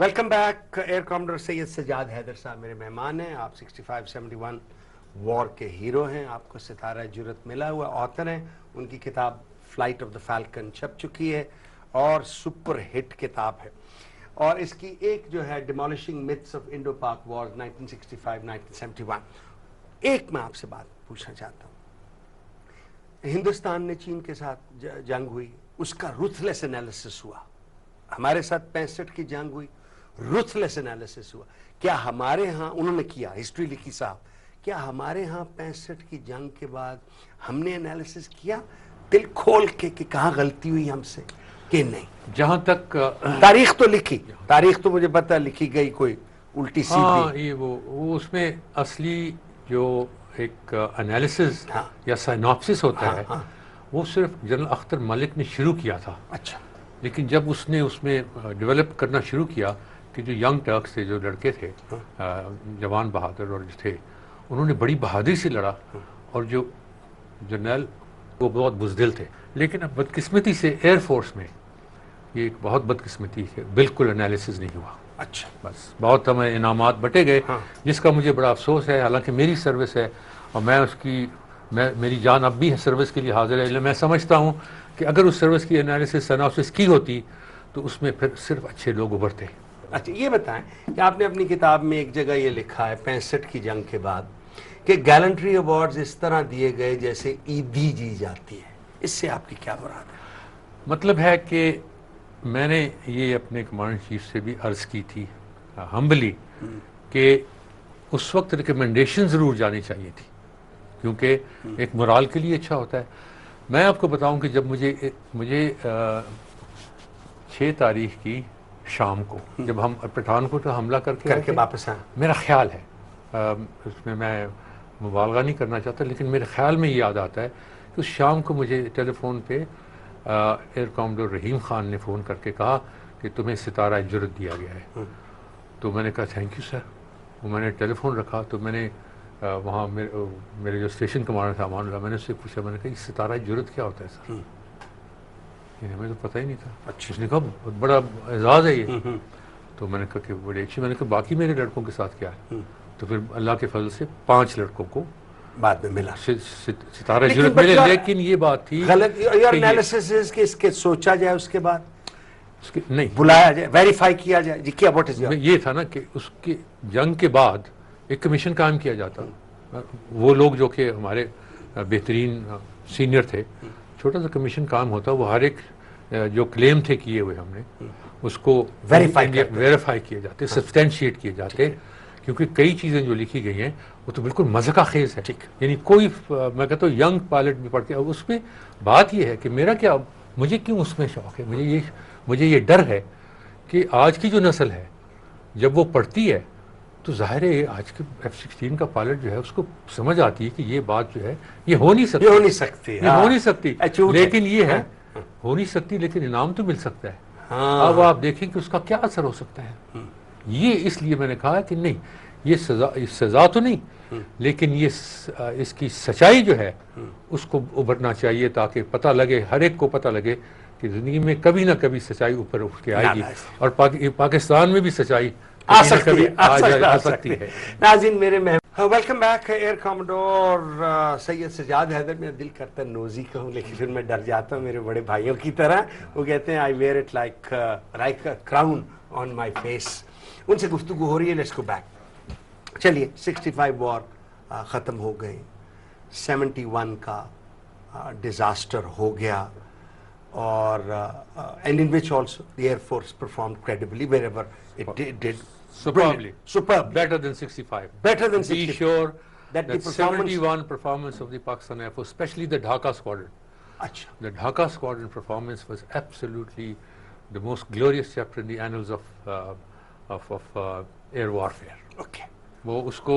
Welcome back. Year کامڈر سید سجاد حیدر صاحب میرے مہمان ہیں. آپ 6571 وار کے ہیرو ہیں. آپ کو ستارہ جرت ملا ہوا. آتھر ہیں. ان کی کتاب فلائٹ آف دا فالکن چھپ چکی ہے اور سپر ہٹ کتاب ہے. اور اس کی ایک جو ہے ڈیمولشنگ میتھس آف انڈو پاک وارز 1965-1971. ایک میں آپ سے بات پوچھنا چاہتا ہوں. ہندوستان نے چین کے ساتھ جنگ ہوئی, اس کا رuthless انالیسس ہوا. ہمارے ساتھ 65 کی جنگ ہوئی, رuthless انالیسس ہوا. کیا ہمارے ہاں انہوں نے کیا, ہسٹری لکھی صاحب, کیا ہمارے ہاں 65 کی جنگ کے بعد ہم نے انالیسس کیا دل کھول کے کہ کہاں غلطی ہوئی ہم سے کہ نہیں؟ جہاں تک تاریخ تو لکھی, تاریخ تو مجھے پتہ لکھی گئی کوئی الٹی سیدھی. ہاں یہ وہ اس میں اصلی جو ایک انالیسس یا سائنوپسس ہوتا ہے وہ صرف جنرل اختر ملک نے شروع کیا تھا. اچھا. لیکن جب اس نے اس میں ڈیولپ کرنا شروع کیا کہ جو ینگ ٹرکس تھے, جو لڑکے تھے جوان بہادر اور جو تھے, انہوں نے بڑی بہادری سے لڑا. اور جو جرنیل وہ بہت بزدل تھے. لیکن اب بدقسمتی سے ایئر فورس میں یہ ایک بہت بدقسمتی ہے, بالکل انالیسز نہیں ہوا. اچھا. بس بہت ہمیں انعامات بٹے گئے جس کا مجھے بڑا افسوس ہے. حالانکہ میری سروس ہے اور میں اس کی میری جان اب بھی سروس کے لیے حاضر ہے. میں سمجھتا ہوں کہ اگر اس سروس کی انالیسس سائنوپسس کی ہوتی تو اس میں پھر صرف اچھے لوگ ابھرتے. اچھا یہ بتائیں کہ آپ نے اپنی کتاب میں ایک جگہ یہ لکھا ہے 65 کی جنگ کے بعد کہ گیلنٹری ایوارڈز اس طرح دیے گئے جیسے عیدی جی جاتی ہے. اس سے آپ کی کیا مراد ہے؟ مطلب ہے کہ میں نے یہ اپنے کمانڈ چیف سے بھی عرض کی تھی ہمبلی کہ اس وقت ریکمنڈیشن ضرور جانی چاہیے تھی کیونکہ ایک مرال کے لیے اچھا ہوتا ہے. میں آپ کو بتاؤں کہ جب مجھے 6 تاریخ کی شام کو جب ہم پٹھانکوٹ کو حملہ کر کے واپس آئے, میرا خیال ہے اس میں مبالغہ نہیں کرنا چاہتا, لیکن میرے خیال میں یہ یاد آتا ہے کہ اس شام کو مجھے ٹیلی فون پہ ایئر کامڈور رحیم خان نے فون کر کے کہا کہ تمہیں ستارہ جرت دیا گیا ہے. تو میں نے کہا تھینک یو سر. وہ میں نے ٹیلی فون رکھا تو میں نے وہاں میرے جو اسٹیشن کمانڈر تھا امان اللہ, میں نے اس سے پوچھا, میں نے کہا یہ ستارہ جرت کیا ہوتا ہے سر؟ ہمیں تو پتہ ہی نہیں تھا. اس نے کہا بہت بڑا اعزاز ہے یہ. تو میں نے کہا کہ بڑی اچھی. میں نے کہا باقی میرے لڑکوں کے ساتھ کیا ہے؟ تو پھر اللہ کے فضل سے 5 لڑکوں کو بعد میں ملا ستارہ جرت ملے. لیکن یہ بات تھی غلط انالیسس ہے کہ اس کے سوچا جائے, اس کے بعد نہیں بلایا جائے, ویریفائی کیا جائے. جی کیا واٹ از یہ تھا نا کہ اس کے جنگ کے بعد ایک کمیشن قائم کیا جاتا. وہ لوگ جو کہ ہمارے بہترین سینئر تھے, چھوٹا سا کمیشن کام ہوتا, وہ ہر ایک جو کلیم تھے کیے ہوئے ہم نے اس کو ویریفائی کیے جاتے, سبسٹینشیٹ کیے جاتے. کیونکہ کئی چیزیں جو لکھی گئی ہیں وہ تو بالکل مذاق خیز ہے. یعنی کوئی میں کہتا ہوں ینگ پائلٹ بھی پڑھ کے, اس میں بات یہ ہے کہ میرا کیا, مجھے کیوں اس میں شوق ہے, مجھے یہ ڈر ہے کہ آج کی جو نسل ہے جب وہ پڑھتی ہے تو ظاہر ہے آج کے F-16 کا پائلٹ جو ہے اس کو سمجھ آتی ہے کہ یہ بات جو ہے یہ ہو نہیں سکتی. لیکن یہ ہے ہو نہیں سکتی, لیکن انعام تو مل سکتا ہے. اب آپ دیکھیں کہ اس کا کیا اثر ہو سکتا ہے. یہ اس لیے میں نے کہا کہ نہیں, یہ سزا تو نہیں, لیکن یہ اس کی سچائی جو ہے اس کو ابھرنا چاہیے تاکہ پتہ لگے, ہر ایک کو پتہ لگے کہ زندگی میں کبھی نہ کبھی سچائی اوپر اٹھ کے آئے گی. اور پاکستان میں بھی سچائی آ سکتی ہے. ناظرین میرے ویلکم بیک. ایئر کامڈور سید سجاد حیدر. میرا دل کرتا ہے نوزی کہوں لیکن پھر میں ڈر جاتا ہوں میرے بڑے بھائیوں کی طرح. وہ کہتے ہیں I wear it like a crown on my face. ان سے گفتگو ہو رہی ہے. Let's go back. چلیے 65 وار ختم ہو گئے, 71 کا ڈیزاسٹر ہو گیا, اور and in which also the Air Force performed credibly wherever it did superbly, better than 65. Better than 65. Be sure that the 71 performance of the Pakistan Air Force, especially the Dhaka Squadron. Achha. The Dhaka Squadron performance was absolutely the most glorious chapter in the annals of air warfare. Okay. وہ اس کو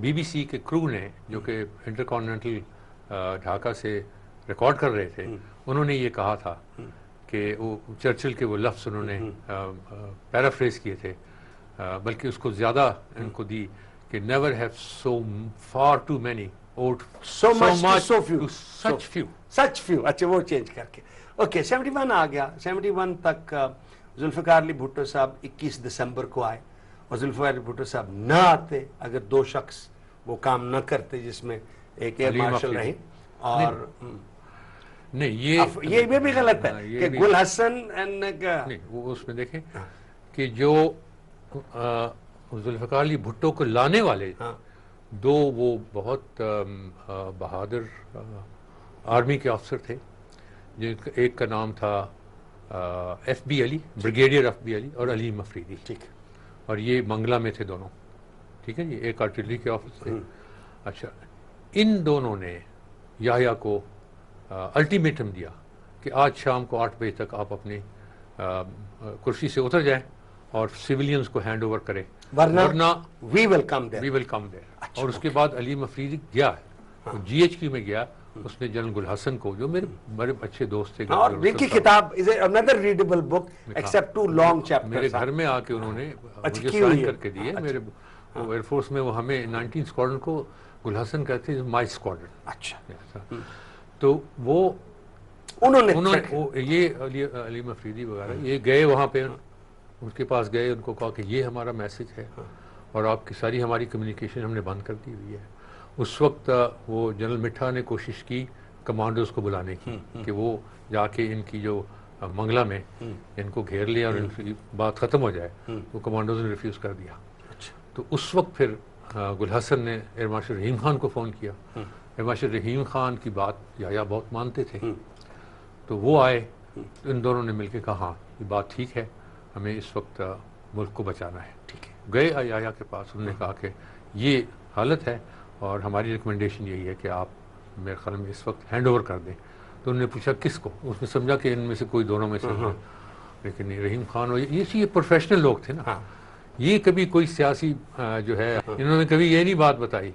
BBC کے کرو نے جو کہ انٹرکانٹیننٹل ڈھاکہ سے record کر رہے تھے, انہوں نے یہ کہا تھا کہ وہ چرچل کے وہ لفظ انہوں نے پیرافریز کیے تھے, بلکہ اس کو زیادہ ان کو دی کہ never have so far too many out so much to such few. اچھا وہ چینج کر کے اوکے 71 آ گیا. 71 تک ذوالفقار علی بھٹو صاحب 21 دسمبر کو آئے اور ذوالفقار علی بھٹو صاحب نہ آتے اگر دو شخص وہ کام نہ کرتے جس میں ایک ایئر مارشل رہی اور نہیں یہ بھی غلط ہے کہ گل حسن نہیں وہ اس میں دیکھیں کہ جو ذوالفقار علی بھٹو کو لانے والے دو وہ بہت بہادر آرمی کے افسر تھے جن کا ایک کا نام تھا ایف بی علی بریگیڈیئر ایف بی علی اور علیم افریدی ٹھیک اور یہ منگلہ میں تھے دونوں ٹھیک ہے جی ایک آرٹلری کے آفس تھے اچھا ان دونوں نے یحییٰ کو الٹیمیٹم دیا کہ آج شام کو 8 بجے تک آپ اپنی کرسی سے اتر جائیں اور سویلینز کو ہینڈ اوور کریں ورنہ وی ول کم دیر اور اس کے بعد علیم افریدی گیا جی ایچ کیو میں گیا اس نے جنرل گل حسن کو جو میرے بڑے اچھے دوست تھے اور دیکھیے کتاب is another readable book except two long chapters میرے گھر میں آ کے انہوں نے مجھے سائن کر کے دیے میرے ایئر فورس میں وہ ہمیں 19 اسکواڈرن کو گل حسن کہتے ہیں مائی اسکواڈرن اچھا تو وہ انہوں نے یہ علیم افریدی وغیرہ یہ گئے وہاں پہ ان کے پاس گئے ان کو کہا کہ یہ ہمارا میسج ہے اور آپ کی ساری ہماری کمیونیکیشن ہم نے بند کر دی ہوئی ہے اس وقت وہ جنرل مٹھا نے کوشش کی کمانڈوز کو بلانے کی کہ وہ جا کے ان کی جو منگلہ میں ان کو گھیر لیا اور ان کی بات ختم ہو جائے وہ کمانڈوز نے ریفیوز کر دیا تو اس وقت پھر گل حسن نے ایئر مارشل رحیم خان کو فون کیا ایئر مارشل رحیم خان کی بات یحییٰ بہت مانتے تھے تو وہ آئے ان دونوں نے مل کے کہا ہاں یہ بات ٹھیک ہے ہمیں اس وقت ملک کو بچانا ہے ٹھیک ہے گئے یحییٰ کے پاس انہوں نے کہا کہ یہ حالت ہے اور ہماری ریکمنڈیشن یہی ہے کہ آپ میرے خیال میں اس وقت ہینڈ اوور کر دیں تو انہوں نے پوچھا کس کو اس نے سمجھا کہ ان میں سے کوئی دونوں میں سے لیکن رحیم خان یہ پروفیشنل لوگ تھے نا یہ کبھی کوئی سیاسی جو ہے انہوں نے کبھی یہ نہیں بات بتائی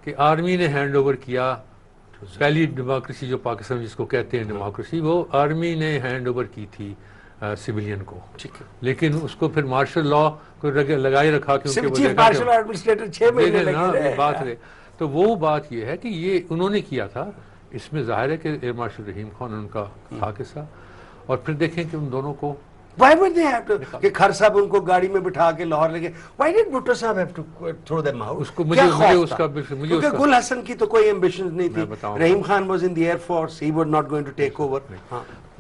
کہ آرمی نے ہینڈ اوور کیا پہلی ڈیموکریسی جو پاکستان جس کو کہتے ہیں ڈیموکریسی وہ آرمی نے ہینڈ اوور کی تھی سویلین کو لیکن اس کو پھر مارشل لا کو لگائے رکھا بات ہے تو وہ بات یہ ہے کہ یہ انہوں نے کیا تھا اس میں ظاہر ہے کہ ایئر مارشل رحیم خان ان کا تھا قصہ اور پھر دیکھیں کہ ان دونوں کو Why would they have to کہ کھر صاحب ان کو گاڑی میں بٹھا کے لاہور لے گئے Why did بھٹو صاحب have to throw them out اس کو مجھے اس کا کیونکہ گل حسن کی تو کوئی ambitions نہیں تھی رحیم Khan was in the air force he was not going to take over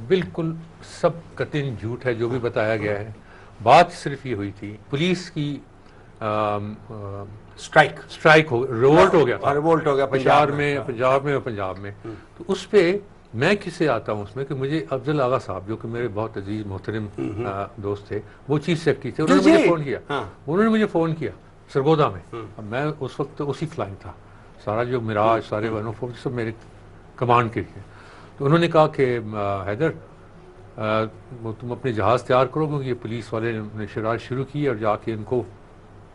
بالکل سب قطعاً جھوٹ ہے جو بھی بتایا گیا ہے بات صرف یہ ہوئی تھی پولیس کی اسٹرائک ریوولٹ ہو گیا پنجاب میں تو اس پہ میں کس سے آتا ہوں اس میں کہ مجھے افضل آغا صاحب جو کہ میرے بہت عزیز محترم دوست تھے وہ چیف سیکرٹری تھے انہوں نے مجھے فون کیا سرگودا میں اب میں اس وقت اسی فلائنگ تھا سارا جو مراج سارے 104 سب میرے کمانڈ کے تھے تو انہوں نے کہا کہ حیدر تم اپنے جہاز تیار کرو کیونکہ یہ پولیس والے نے شرارت شروع کی اور جا کے ان کو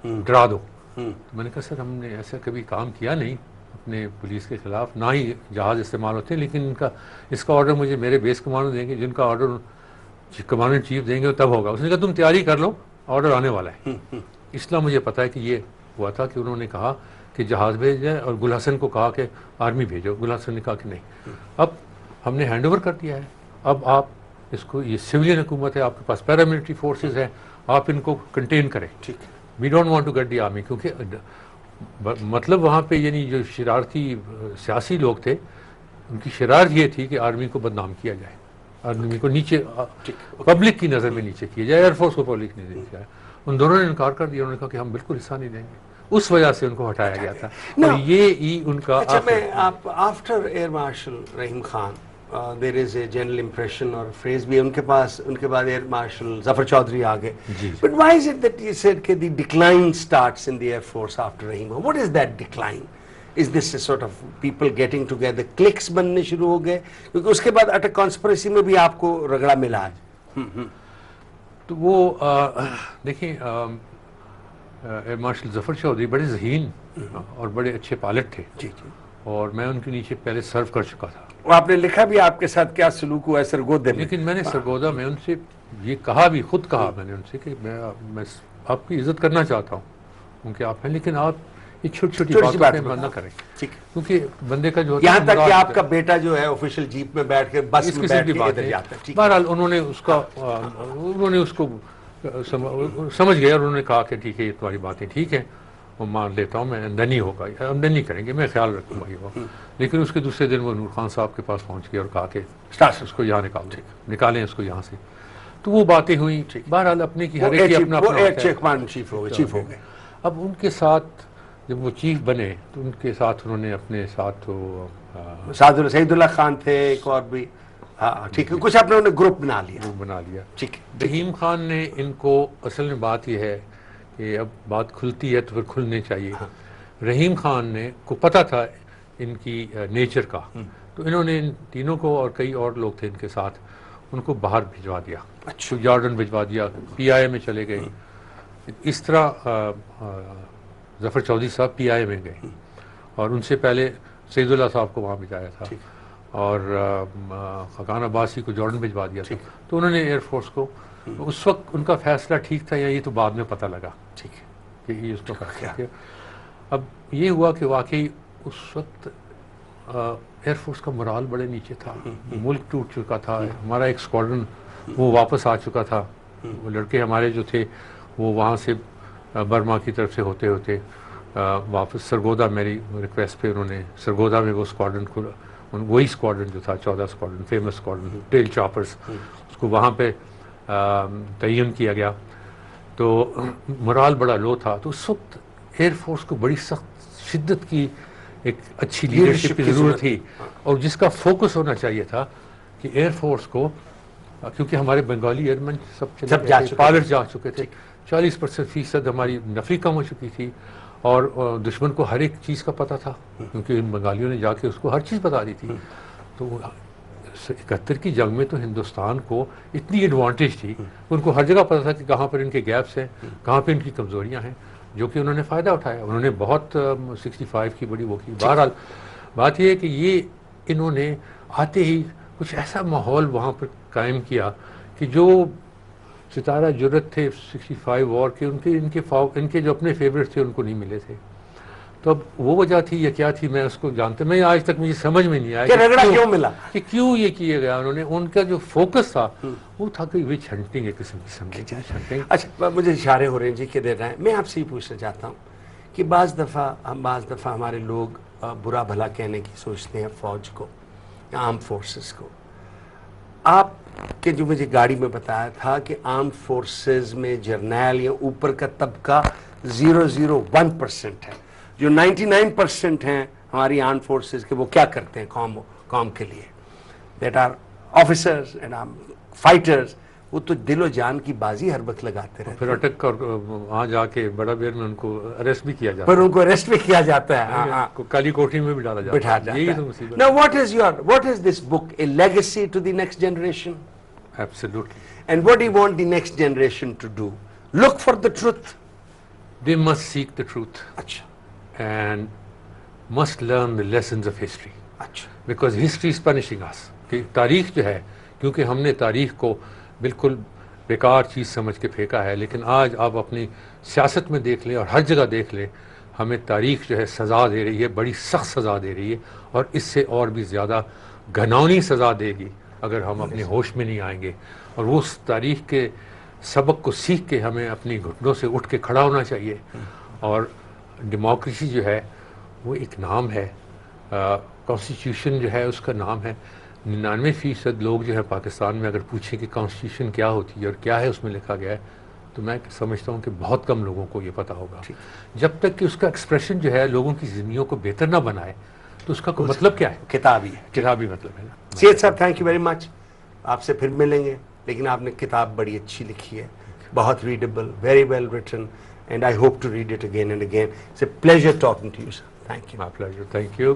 ڈرا دو تو میں نے کہا سر ہم نے ایسا کبھی کام کیا نہیں اپنے پولیس کے خلاف نہ ہی جہاز استعمال ہوتے ہیں لیکن اس کا آرڈر مجھے میرے بیس کمانڈر دیں گے جن کا آرڈر کمانڈر چیف دیں گے تب ہوگا اس نے کہا تم تیاری کر لو آرڈر آنے والا ہے اس لیے مجھے پتا ہے کہ یہ ہوا تھا کہ انہوں نے کہا کہ جہاز بھیج جائے اور گل حسن کو کہا کہ آرمی بھیجو گل حسن نے کہا کہ نہیں اب ہم نے ہینڈ اوور کر دیا ہے اب آپ اس کو یہ سویلین حکومت ہے آپ کے پاس پیراملٹری فورسز ہیں آپ ان کو کنٹین کریں we don't want to get the army کیونکہ مطلب وہاں پہ یعنی جو شرارتی سیاسی لوگ تھے ان کی شرارت یہ تھی کہ آرمی کو بدنام کیا جائے آرمی کو نیچے پبلک کی نظر میں نیچے کیا جائے ایئر فورس کو پبلک نہیں دیا جائے ان دونوں نے انکار کر دیا انہوں نے کہا کہ ہم بالکل حصہ نہیں دیں گے اس وجہ سے ان کو ہٹایا گیا تھا اور یہ ان کا after air marshal Rahim Khan there is a general impression اور phrase بھی ان کے پاس ان کے بعد ایئر مارشل ظفر چودھری آگے but why is it that you said کہ the decline starts in the air force after Rahim Khan what is that decline is this a sort of people getting together cliques بننے شروع ہو گئے کیونکہ اس کے بعد اٹک conspiracy میں بھی آپ کو رگڑا ملا تو وہ دیکھیں ایئر مارشل ظفر چودھری بڑے ذہین اور بڑے اچھے پائلٹ تھے اور میں ان کے نیچے پہلے سرو کر چکا تھا آپ نے لکھا بھی آپ کے ساتھ کیا سلوک ہوا ہے سرگودا میں لیکن میں نے سرگودا میں ان سے یہ کہا بھی خود کہا میں نے ان سے کہ میں آپ کی عزت کرنا چاہتا ہوں کیونکہ آپ ہیں لیکن آپ یہ چھوٹی چھوٹی باتوں پہ نہ کریں، کیونکہ بندے کا جو یہاں تک کہ آپ کا بیٹا جو ہے آفیشیل جیپ میں بیٹھ کے بس میں بیٹھ کے ادھر جاتا ہے. بہرحال انہوں نے اس کو سمجھ گیا اور انہوں نے کہا کہ ٹھیک ہے یہ تمہاری باتیں ٹھیک ہیں، وہ مان لیتا ہوں، میں آمدنی ہوگا، آمدنی کریں گے، میں خیال رکھوں گا یہ. لیکن اس کے دوسرے دن وہ نور خان صاحب کے پاس پہنچ گیا اور کہا کہ اس کو یہاں نکالیں اس کو یہاں سے. تو وہ باتیں ہوئیں. بہرحال اپنے کی ہر ایک اپنا چیف ہو گئے. اب ان کے ساتھ جب وہ چیف بنے تو ان کے ساتھ انہوں نے اپنے ساتھ سعید اللہ خان تھے، ایک اور بھی. ہاں ٹھیک ہے، کچھ آپ نے گروپ بنا لیا. ٹھیک ہے. رحیم خان نے ان کو، اصل میں بات یہ ہے کہ اب بات کھلتی ہے تو پھر کھلنے چاہیے. رحیم خان نے کو پتہ تھا ان کی نیچر کا، تو انہوں نے ان تینوں کو اور کئی اور لوگ تھے ان کے ساتھ، ان کو باہر بھجوا دیا. اچھا. جارڈن بھجوا دیا، پی آئی اے میں چلے گئے. اس طرح ظفر چودھری صاحب پی آئی اے میں گئے اور ان سے پہلے سعید اللہ صاحب کو وہاں بھیجایا تھا اور خاقان عباسی کو جارڈن بھجوا دیا تھا. تو انہوں نے ایئر فورس کو، اس وقت ان کا فیصلہ ٹھیک تھا یا یہ تو بعد میں پتہ لگا کہ یہ اس کا فیصلہ کیا. اب یہ ہوا کہ واقعی اس وقت ایئر فورس کا مرال بڑے نیچے تھا، ملک ٹوٹ چکا تھا. ہمارا ایک اسکواڈرن وہ واپس آ چکا تھا، وہ لڑکے ہمارے جو تھے وہ وہاں سے برما کی طرف سے ہوتے ہوتے واپس سرگودا، میری ریکویسٹ پہ انہوں نے سرگودا میں وہ اسکواڈرن کھولا، وہی اسکواڈرن جو تھا 14 اسکواڈرن، فیمس اسکواڈرن ٹیل چاپرز، اس کو وہاں پہ تعین کیا گیا. تو مرال بڑا لو تھا. تو اس وقت ایئر فورس کو بڑی سخت شدت کی ایک اچھی لیڈرشپ کی ضرورت تھی، اور جس کا فوکس ہونا چاہیے تھا کہ ایئر فورس کو، کیونکہ ہمارے بنگالی ایئرمین سب پائلٹ جا چکے تھے، 40% ہماری نفری کم ہو چکی تھی، اور دشمن کو ہر ایک چیز کا پتہ تھا کیونکہ ان بنگالیوں نے جا کے اس کو ہر چیز بتا دی تھی. تو 71 کی جنگ میں تو ہندوستان کو اتنی ایڈوانٹیج تھی، ان کو ہر جگہ پتہ تھا کہ کہاں پر ان کے گیپس ہیں، کہاں پہ ان کی کمزوریاں ہیں، جو کہ انہوں نے فائدہ اٹھایا. انہوں نے بہت 65 کی بڑی وہ کی. بہرحال بات یہ ہے کہ یہ انہوں نے آتے ہی کچھ ایسا ماحول وہاں پر قائم کیا کہ جو ستارہ جرت تھے 65 وار کے، ان کے جو اپنے فیوریٹ تھے ان کو نہیں ملے تھے. تو اب وہ وجہ تھی یا کیا تھی میں اس کو جانتا، میں آج تک مجھے سمجھ میں نہیں آیا کہ کیوں یہ کیا گیا. انہوں نے ان کا جو فوکس تھا وہ تھا کہ وچ ہنٹنگ ایک قسم کی سمجھیں. اچھا مجھے اشارے ہو رہے ہیں جی کہ دے رہے ہیں. میں آپ سے یہ پوچھنا چاہتا ہوں کہ بعض دفعہ ہمارے لوگ برا بھلا کہنے کی سوچتے ہیں فوج کو یا آرم فورسز کو. آپ کہ جو مجھے گاڑی میں بتایا تھا کہ آرم فورسز میں جرنیل یا اوپر کا طبقہ 0.01% ہے، جو 99% ہیں ہماری آرم فورسز کے وہ کیا کرتے ہیں قوم کے لیے، that are officers and fighters. وہ تو دل و جان کی بازی ہر وقت لگاتے رہتے ہیں. پھر اٹک کر وہاں جا کے بڑا بیر میں ان کو اریسٹ بھی کیا جاتا ہے. پھر ان کو اریسٹ بھی کیا جاتا ہے، کالی کوٹھی میں بھی ڈالا جاتا ہے. یہی تو مصیبت. Now what is this book a legacy to the next generation? Absolutely. And what do you want the next generation to do? Look for the truth. They must seek the truth. Achha. And must learn the lessons of history. Achha. Because history is punishing us. کہ تاریخ جو ہے، کیونکہ ہم نے تاریخ کو بالکل بیکار چیز سمجھ کے پھینکا ہے، لیکن آج آپ اپنی سیاست میں دیکھ لیں اور ہر جگہ دیکھ لیں، ہمیں تاریخ جو ہے سزا دے رہی ہے، بڑی سخت سزا دے رہی ہے، اور اس سے اور بھی زیادہ گھناؤنی سزا دے گی اگر ہم اپنے ہوش میں نہیں آئیں گے. اور وہ اس تاریخ کے سبق کو سیکھ کے ہمیں اپنی گھٹنوں سے اٹھ کے کھڑا ہونا چاہیے. اور ڈیموکریسی جو ہے وہ ایک نام ہے، کانسٹیٹیوشن جو ہے اس کا نام ہے. 99% لوگ جو ہے پاکستان میں اگر پوچھیں کہ کانسٹیٹیوشن کیا ہوتی ہے اور کیا ہے اس میں لکھا گیا ہے، تو میں سمجھتا ہوں کہ بہت کم لوگوں کو یہ پتہ ہوگا. جب تک کہ اس کا ایکسپریشن جو ہے لوگوں کی زندگیوں کو بہتر نہ بنائے تو اس کا کوئی مطلب کیا ہے؟ کتابی مطلب ہے. سید صاحب تھینک یو ویری مچ. آپ سے پھر ملیں گے، لیکن آپ نے کتاب بڑی اچھی لکھی ہے، بہت readable, very well written, and I hope to read it again and again. It's a pleasure talking to you sir. Thank you. My pleasure. Thank you.